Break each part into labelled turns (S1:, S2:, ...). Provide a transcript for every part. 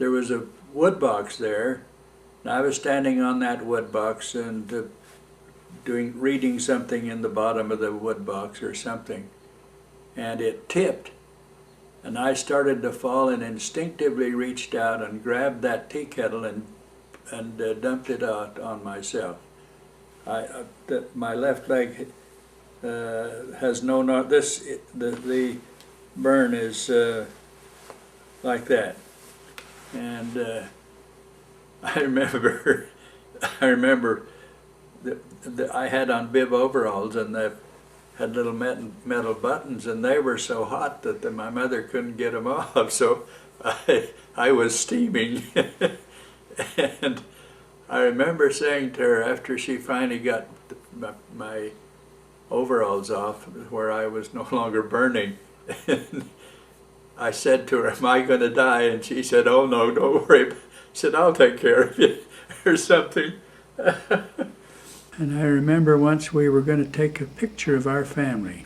S1: there was a wood box there, and I was standing on that wood box and reading something in the bottom of the wood box or something, and it tipped, and I started to fall and instinctively reached out and grabbed that tea kettle and dumped it out on myself. My left leg has no the burn is like that, and I remember I had on bib overalls, and they had little metal buttons, and they were so hot that my mother couldn't get them off, so I was steaming. And I remember saying to her after she finally got my overalls off, where I was no longer burning, and I said to her, "Am I going to die?" And she said, "Oh no, don't worry." I said, "I'll take care of you," or something. And I remember once we were going to take a picture of our family,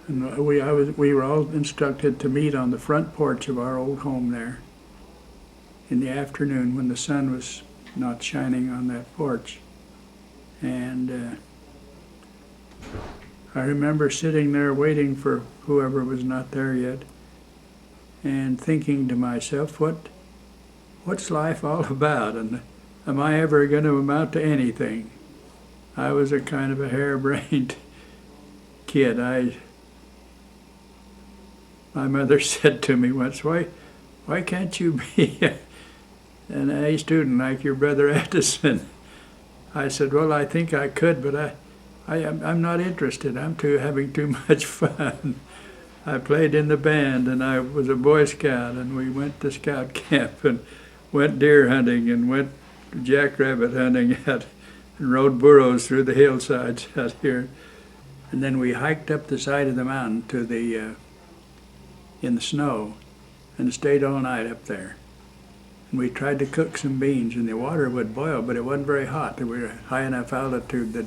S1: and we were all instructed to meet on the front porch of our old home there in the afternoon when the sun was not shining on that porch. And I remember sitting there waiting for whoever was not there yet, and thinking to myself, what's life all about, and am I ever going to amount to anything? I was a kind of a harebrained kid. My mother said to me once, why can't you be an A student like your brother Edison? I said, well, I think I could, but I'm not interested. I'm having too much fun. I played in the band, and I was a Boy Scout, and we went to scout camp and went deer hunting and went jackrabbit hunting and rode burros through the hillsides out here. And then we hiked up the side of the mountain to in the snow and stayed all night up there. And we tried to cook some beans, and the water would boil, but it wasn't very hot. We were high enough altitude that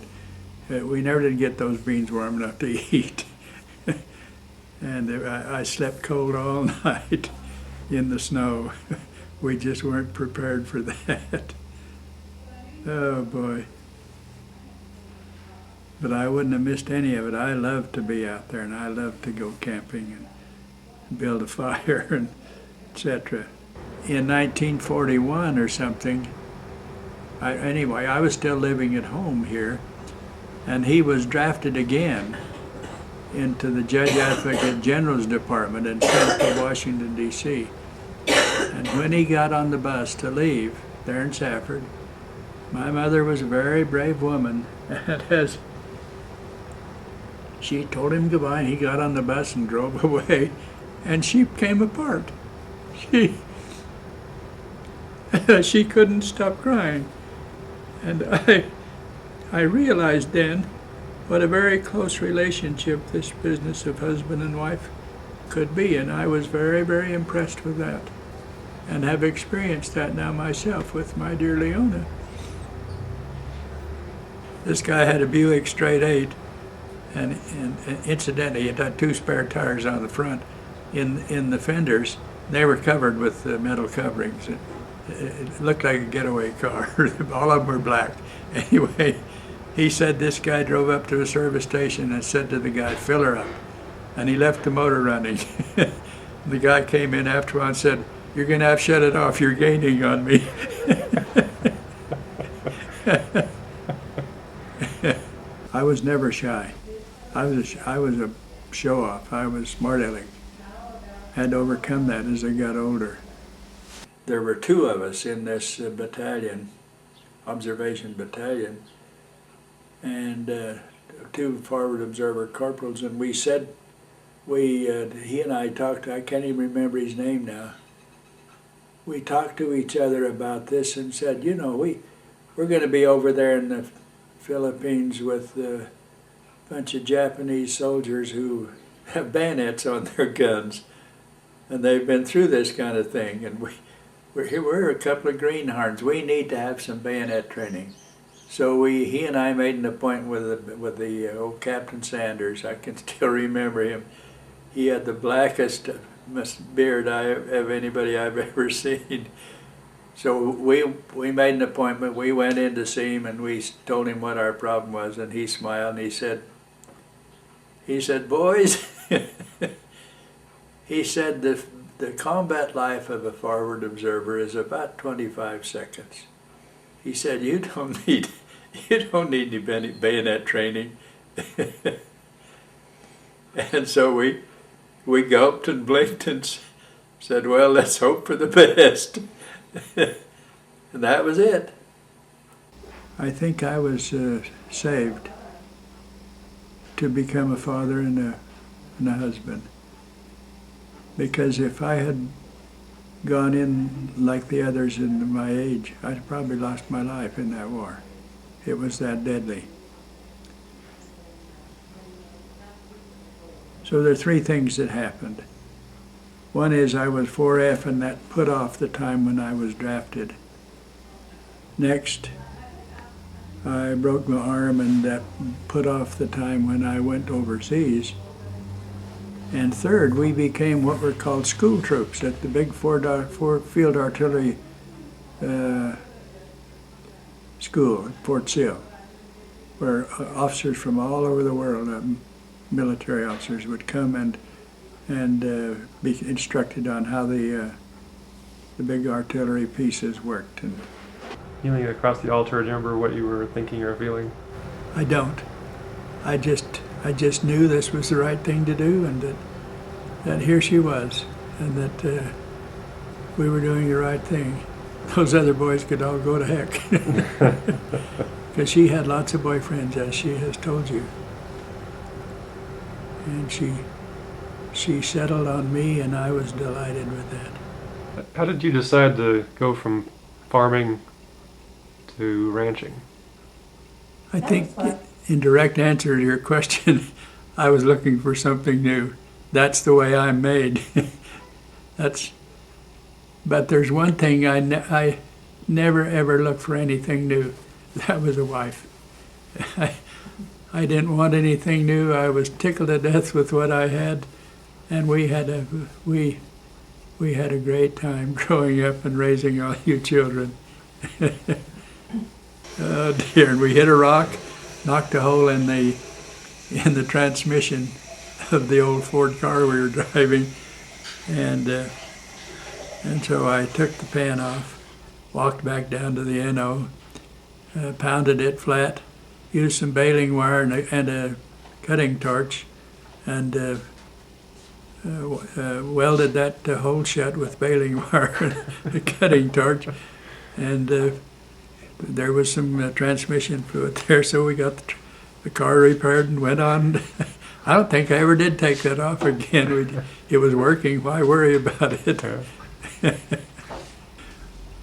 S1: we never did get those beans warm enough to eat. And I slept cold all night in the snow. We just weren't prepared for that. Oh boy. But I wouldn't have missed any of it. I loved to be out there, and I loved to go camping and build a fire and etc. In 1941 or something, I was still living at home here, and he was drafted again into the Judge Advocate General's Department and sent to Washington, D.C. And when he got on the bus to leave there in Safford, my mother was a very brave woman, and as she told him goodbye, and he got on the bus and drove away, and she came apart. She couldn't stop crying. And I realized then what a very close relationship this business of husband and wife could be, and I was very, very impressed with that, and have experienced that now myself with my dear Leona. This guy had a Buick Straight 8, and incidentally, it had 2 spare tires on the front. In the fenders, they were covered with metal coverings. It looked like a getaway car. All of them were black. Anyway, he said this guy drove up to a service station and said to the guy, "Fill her up." And he left the motor running. The guy came in after a while and said, "You're going to have to shut it off. You're gaining on me." I was never shy. I was a show-off. I was smart-aleck. Had to overcome that as I got older. There were 2 of us in this battalion, observation battalion, and 2 forward observer corporals, and we said, he and I talked, I can't even remember his name now. We talked to each other about this and said, you know, we're going to be over there in the Philippines with a bunch of Japanese soldiers who have bayonets on their guns, and they've been through this kind of thing, and we're a couple of greenhorns. We need to have some bayonet training. So he and I made an appointment with the old Captain Sanders. I can still remember him. He had the blackest beard of anybody I've ever seen. So we made an appointment. We went in to see him, and we told him what our problem was, and he smiled and he said, boys, he said the combat life of a forward observer is about 25 seconds. He said, you don't need any bayonet training. And so we gulped and blinked and said, well, let's hope for the best. And that was it. I think I was saved to become a father and a husband. Because if I had gone in like the others in my age, I'd probably lost my life in that war. It was that deadly. So there are three things that happened. One is I was 4F, and that put off the time when I was drafted. Next, I broke my arm, and that put off the time when I went overseas. And third, we became what were called school troops at the big Field Artillery School at Fort Sill, where officers from all over the world, military officers, would come and be instructed on how the big artillery pieces worked. And
S2: kneeling across the altar, do you remember what you were thinking or feeling?
S1: I don't. I just knew this was the right thing to do, and that here she was, and that we were doing the right thing. Those other boys could all go to heck. Because she had lots of boyfriends, as she has told you. And she settled on me, and I was delighted with that.
S2: How did you decide to go from farming to ranching?
S1: I think, in direct answer to your question, I was looking for something new. That's the way I'm made. But there's one thing I never ever look for anything new. That was a wife. I didn't want anything new. I was tickled to death with what I had, and we had a great time growing up and raising all you children. Oh dear! And we hit a rock, knocked a hole in the transmission of the old Ford car we were driving, and so I took the pan off, walked back down to the NO, pounded it flat, used some baling wire and a cutting torch, and welded that hole shut with baling wire and a cutting torch, and there was some transmission fluid there, so we got the car repaired and went on. I don't think I ever did take that off again. It was working. Why worry about it?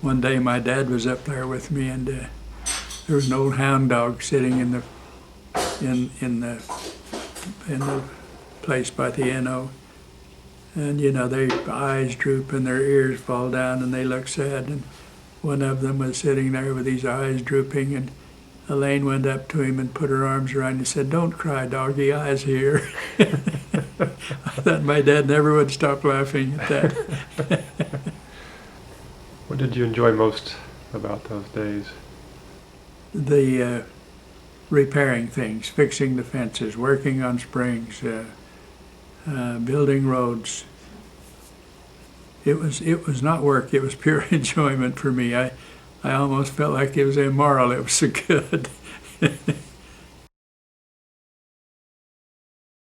S1: One day my dad was up there with me, and there was an old hound dog sitting in the place by the NO, and their eyes droop and their ears fall down and they look sad, and one of them was sitting there with his eyes drooping, and Elaine went up to him and put her arms around him and said, "Don't cry, doggy, I's here." I thought my dad never would stop laughing at that.
S2: What did you enjoy most about those days?
S1: The repairing things, fixing the fences, working on springs, building roads. It was not work, it was pure enjoyment for me. I almost felt like it was immoral, it was so good.